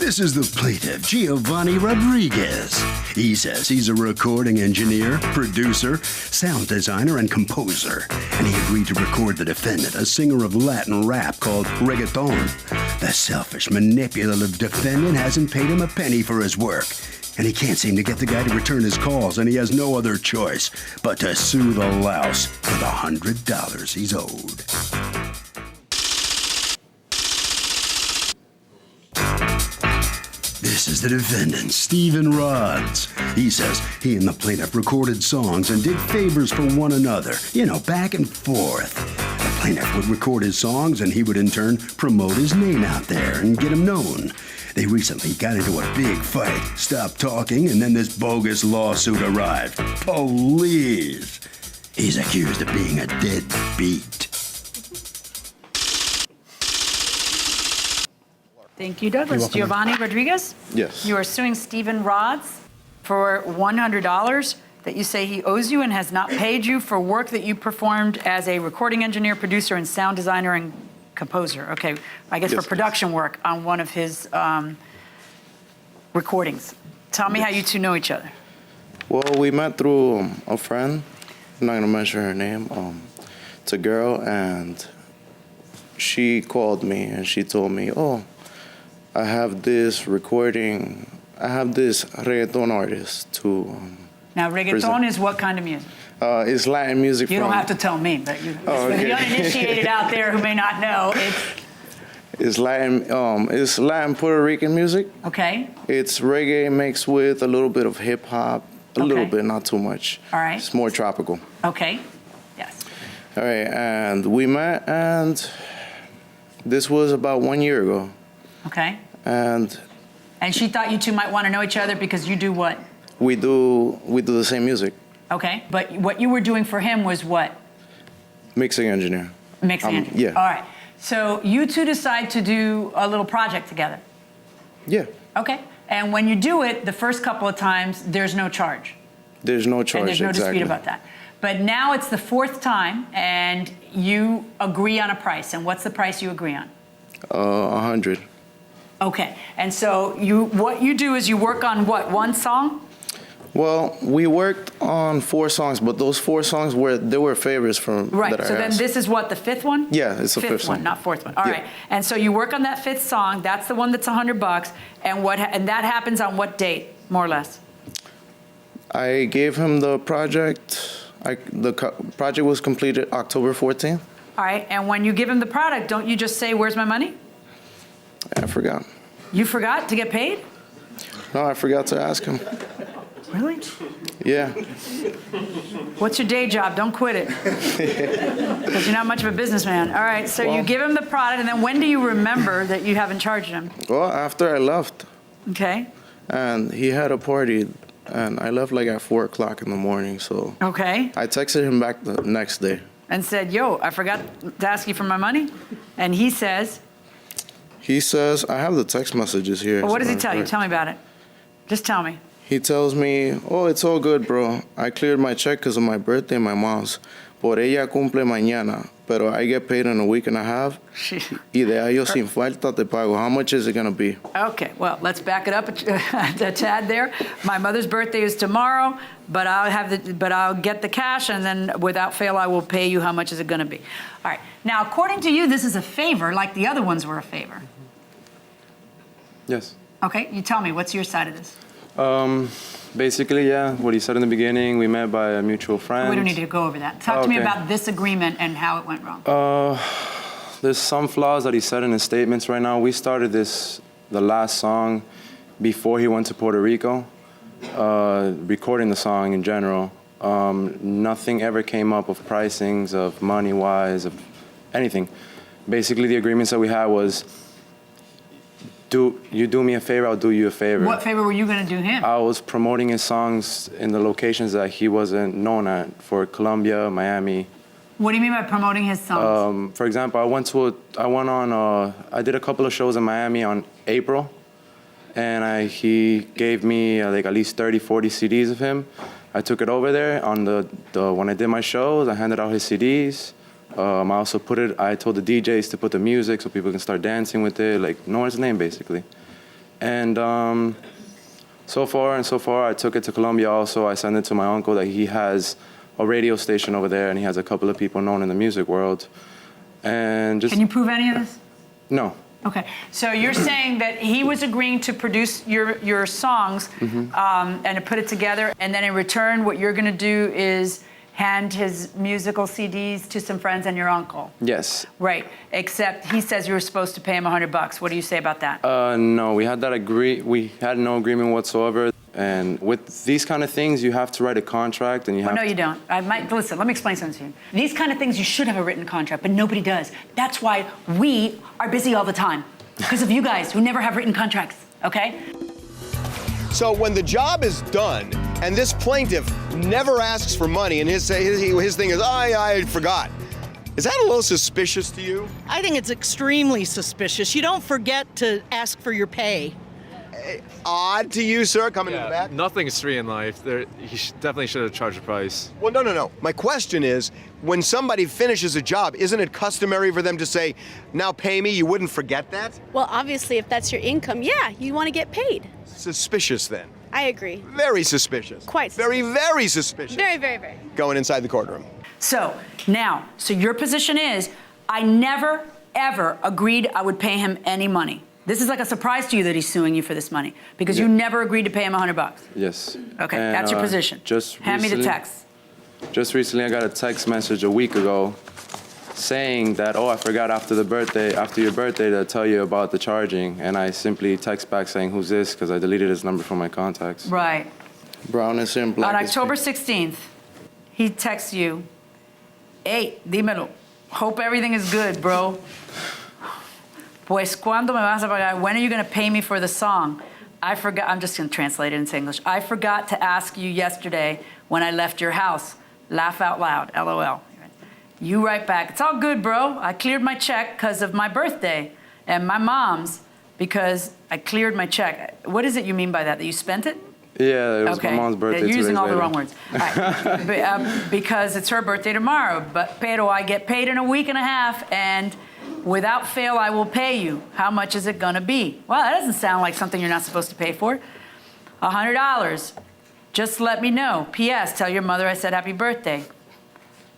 This is the plaintiff, Giovanni Rodriguez. He says he's a recording engineer, producer, sound designer, and composer. And he agreed to record the defendant, a singer of Latin rap called reggaeton. The selfish, manipulative defendant hasn't paid him a penny for his work. And he can't seem to get the guy to return his calls, and he has no other choice but to sue the louse for the $100 he's owed. This is the defendant, Stephen Rods. He says he and the plaintiff recorded songs and did favors for one another, back and forth. The plaintiff would record his songs and he would in turn promote his name out there and get him known. They recently got into a big fight, stopped talking, and then this bogus lawsuit arrived. Police! He's accused of being a deadbeat. Thank you, Douglas. Giovanni Rodriguez? Yes. You are suing Stephen Rods for $100 that you say he owes you and has not paid you for work that you performed as a recording engineer, producer, and sound designer and composer. Okay, I guess for production work on one of his recordings. Tell me how you two know each other. Well, we met through a friend. I'm not going to mention her name. It's a girl, and she called me and she told me, I have this recording. I have this reggaeton artist to Now, reggaeton present. Is what kind of music? It's Latin music. You don't have to tell me, but for the uninitiated out there who may not know, It's Latin. It's Latin Puerto Rican music. Okay. It's reggae mixed with a little bit of hip hop, a little bit, not too much. All right. It's more tropical. Okay. Yes. All right, and we met, and this was about 1 year ago. Okay. And she thought you two might want to know each other because you do what? we do the same music. Okay. But what you were doing for him was what? Mixing engineer. Mixing engineer. Yeah. All right. So you two decide to do a little project together. Yeah. Okay. And when you do it, the first couple of times, there's no charge. There's no charge. And there's no dispute about that. But now it's the fourth time, and you agree on a price. And what's the price you agree on? 100. Okay. And so what you do is you work on what, one song? Well, we worked on 4 songs, but those 4 songs were favorites from Right. that I So then asked. this is what, the fifth one? Yeah, it's the fifth one, song. not fourth one. All Yeah. right. And so you work on that fifth song. That's the one that's $100. And that happens on what date, more or less? I gave him the project. The project was completed October 14th. All right. And when you give him the product, don't you just say, "Where's my money"? I forgot. You forgot to get paid? No, I forgot to ask him. Really? Yeah. What's your day job? Don't quit it. Because you're not much of a businessman. All right. So you give him the product, and then when do you remember that you haven't charged him? Well, after I left. Okay. And he had a party, and I left like at 4 o'clock in the morning, so. Okay. I texted him back the next day. And said, "Yo, I forgot to ask you for my money." And he says, I have the text messages here. well, what does he tell you? Tell me about it. Just tell me. He tells me, it's all good, bro. I cleared my check because of my birthday and my mom's. Por ella cumple mañana, pero I get paid in a week and a half. Y de ahí yo sin falta te pago. How much is it going to be? Okay, well, let's back it up a tad there. My mother's birthday is tomorrow, but I'll get the cash, and then without fail, I will pay you. How much is it going to be? All right. Now, according to you, this is a favor, like the other ones were a favor. Yes. Okay, you tell me, what's your side of this? Basically, yeah, what he said in the beginning, we met by a mutual friend. We don't need to go over that. Talk to me about this agreement and how it went wrong. There's some flaws that he said in his statements right now. We started the last song before he went to Puerto Rico, recording the song in general. Nothing ever came up of pricings, of money-wise, of anything. Basically, the agreements that we had was, you do me a favor, I'll do you a favor. What favor were you going to do him? I was promoting his songs in the locations that he wasn't known at, for Colombia, Miami. What do you mean by promoting his songs? For example, I did a couple of shows in Miami on April, and he gave me like at least 30, 40 CDs of him. I took it over there on when I did my shows. I handed out his CDs. I told the DJs to put the music so people can start dancing with it, like know his name basically. And so far, I took it to Colombia also. I sent it to my uncle that he has a radio station over there, and he has a couple of people known in the music world. And just... Can you prove any of this? No. Okay, so you're saying that he was agreeing to produce your songs and to put it together, and then in return, what you're going to do is hand his musical CDs to some friends and your uncle. Yes. Right, except he says you were supposed to pay him $100. What do you say about that? No, we had no agreement whatsoever. And with these kind of things, you have to write a contract, and you have. No, you don't. Listen, let me explain something to you. These kind of things, you should have a written contract, but nobody does. That's why we are busy all the time, because of you guys who never have written contracts. Okay? So when the job is done, and this plaintiff never asks for money, and his thing is, I forgot. Is that a little suspicious to you? I think it's extremely suspicious. You don't forget to ask for your pay. Odd to you, sir, coming in the back? Nothing's free in life. He definitely should have charged a price. Well, no. My question is, when somebody finishes a job, isn't it customary for them to say, now pay me? You wouldn't forget that? Well, obviously, if that's your income, yeah, you want to get paid. Suspicious, then. I agree. Very suspicious. Quite suspicious. Very, very suspicious. Very, very, very. Going inside the courtroom. So your position is, I never, ever agreed I would pay him any money. This is like a surprise to you that he's suing you for this money, because you never agreed to pay him $100. Yes. Okay, And, that's your position. Hand me the text. Just recently, I got a text message a week ago saying that, I forgot after your birthday to tell you about the charging. And I simply text back saying, who's this? Because I deleted his number from my contacts. Right. Brown is here and black On is October here. 16th, he texts you, hey, dímelo, hope everything is good, bro. Pues, ¿cuándo me vas a pagar? When are you going to pay me for the song? I forgot, I'm just going to translate it into English. I forgot to ask you yesterday when I left your house. Laugh out loud, LOL. You write back, it's all good, bro. I cleared my check because of my birthday and my mom's because I cleared my check. What is it you mean by that? That you spent it? Yeah, it was my mom's birthday. You're using all the later. wrong words. All right. Because it's her birthday tomorrow. Pero I get paid in a week and a half, and without fail, I will pay you. How much is it going to be? Well, that doesn't sound like something you're not supposed to pay for. $100. Just let me know. P.S. Tell your mother I said happy birthday.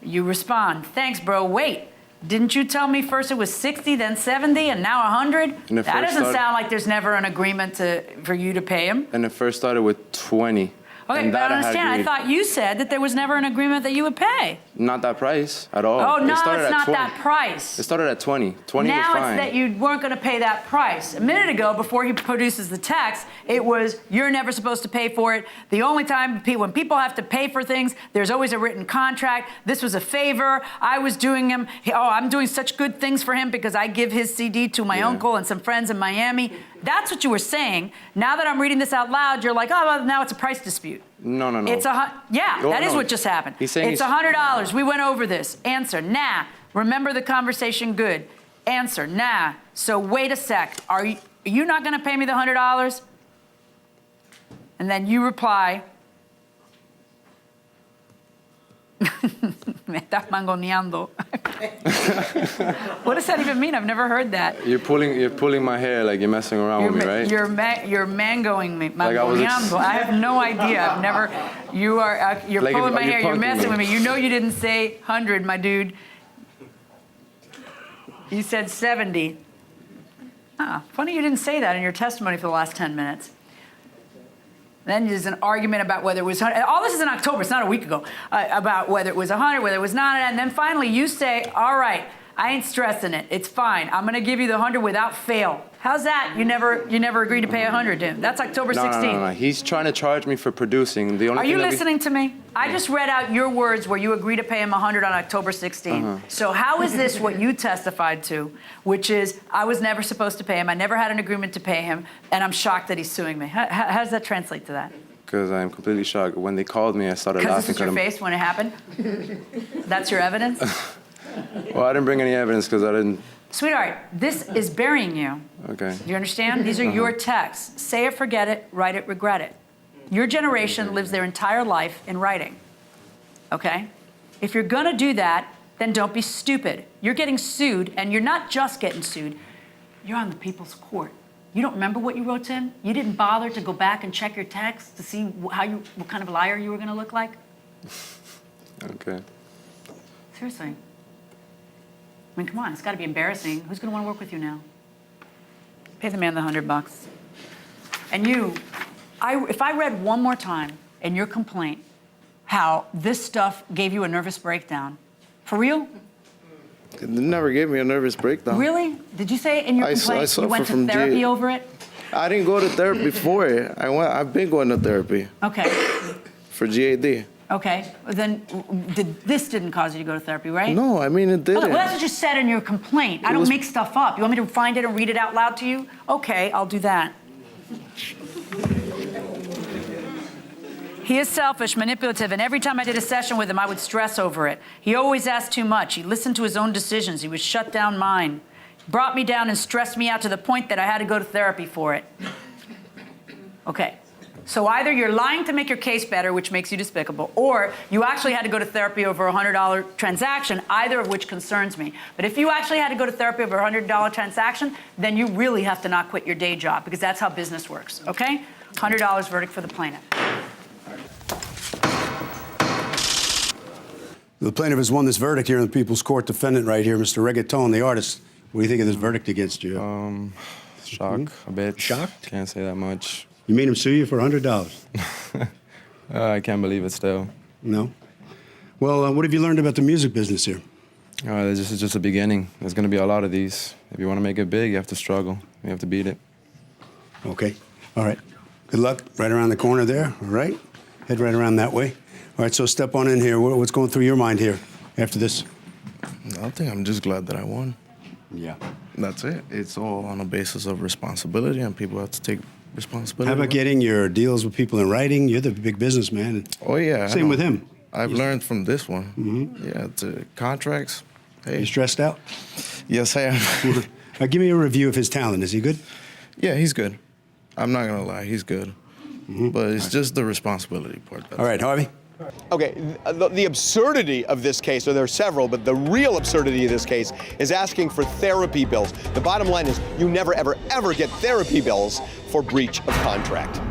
You respond, thanks, bro. Wait, didn't you tell me first it was 60, then 70, and now 100? That doesn't sound like there's never an agreement for you to pay him. And it first started with 20. Okay, but I understand. I thought you said that there was never an agreement that you would pay. Not that price at all. Oh, no, it's not that price. It started at 20. 20 now was fine. It's that you weren't going to pay that price. A minute ago, before he produces the text, it was, you're never supposed to pay for it. The only time when people have to pay for things, there's always a written contract. This was a favor. I was doing him. I'm doing such good things for him because I give his CD to my uncle and some friends in Miami. That's what you were saying. Now that I'm reading this out loud, you're like, oh, well, now it's a price dispute. No. It's that is what just happened. He's saying it's $100. We went over this. Answer, nah. Remember the conversation good. Answer, nah. So wait a sec. Are you not going to pay me the $100? And then you reply, me estás mangoneando. What does that even mean? I've never heard that. You're pulling my hair like you're messing around with me, right? You're mangoing me. Like I have no idea. I've never. You're like pulling my hair. You're punking messing me. with me. You know you didn't say 100, my dude. You said 70. Funny you didn't say that in your testimony for the last 10 minutes. Then there's an argument about whether it was 100. All this is in October. It's not a week ago. About whether it was 100, whether it was not. And then finally you say, all right, I ain't stressing it. It's fine. I'm going to give you the 100 without fail. How's that? You never agreed to pay 100 to him. That's October 16th. No. He's trying to charge me for producing. Are you listening to me? I just read out your words where you agreed to pay him 100 on October 16th. So how is this what you testified to, which is I was never supposed to pay him, I never had an agreement to pay him, and I'm shocked that he's suing me? How does that translate to that? Because I'm completely shocked. When they called me, I started laughing. Because this is your face when it happened? That's your evidence? Well, I didn't bring any evidence because I didn't. Sweetheart, this is burying you. Okay. Do you understand? These are your texts. Say it, forget it, write it, regret it. Your generation lives their entire life in writing. Okay? If you're going to do that, then don't be stupid. You're getting sued, and you're not just getting sued. You're on the people's court. You don't remember what you wrote to him? You didn't bother to go back and check your text to see what kind of liar you were going to look like? Okay. Seriously. I mean, come on, it's got to be embarrassing. Who's going to want to work with you now? Pay the man the $100. And you, if I read one more time in your complaint how this stuff gave you a nervous breakdown, for real? It never gave me a nervous breakdown. Really? Did you say in your complaint you went to therapy over it? I didn't go to therapy for it. I've been going to therapy. Okay. For GAD. Okay. Then this didn't cause you to go to therapy, right? No, I mean, it didn't. Okay, well, that's what you said in your complaint. I don't make stuff up. You want me to find it and read it out loud to you? Okay, I'll do that. He is selfish, manipulative, and every time I did a session with him, I would stress over it. He always asked too much. He listened to his own decisions. He would shut down mine. Brought me down and stressed me out to the point that I had to go to therapy for it. Okay. So either you're lying to make your case better, which makes you despicable, or you actually had to go to therapy over a $100 transaction, either of which concerns me. But if you actually had to go to therapy over a $100 transaction, then you really have to not quit your day job, because that's how business works, okay? $100 verdict for the plaintiff. The plaintiff has won this verdict here in the People's Court. Defendant right here, Mr. Reggaeton, the artist. What do you think of this verdict against you? Shock a bit. Shocked? Can't say that much. You made him sue you for $100? I can't believe it still. No? Well, what have you learned about the music business here? This is just a beginning. There's going to be a lot of these. If you want to make it big, you have to struggle. You have to beat it. Okay. All right. Good luck. Right around the corner there. All right. Head right around that way. All right, so step on in here. What's going through your mind here after this? Nothing. I'm just glad that I won. Yeah. That's it. It's all on a basis of responsibility, and people have to take responsibility. How about getting your deals with people in writing? You're the big businessman. Oh, yeah. Same with him. I've learned from this one. Mm-hmm. Yeah, the contracts. Hey. You stressed out? Yes, I am. Give me a review of his talent. Is he good? Yeah, he's good. I'm not going to lie. He's good. Mm-hmm. But it's just the responsibility part. All right, Harvey? Okay, the absurdity of this case, so there are several, but the real absurdity of this case is asking for therapy bills. The bottom line is you never, ever, ever get therapy bills for breach of contract.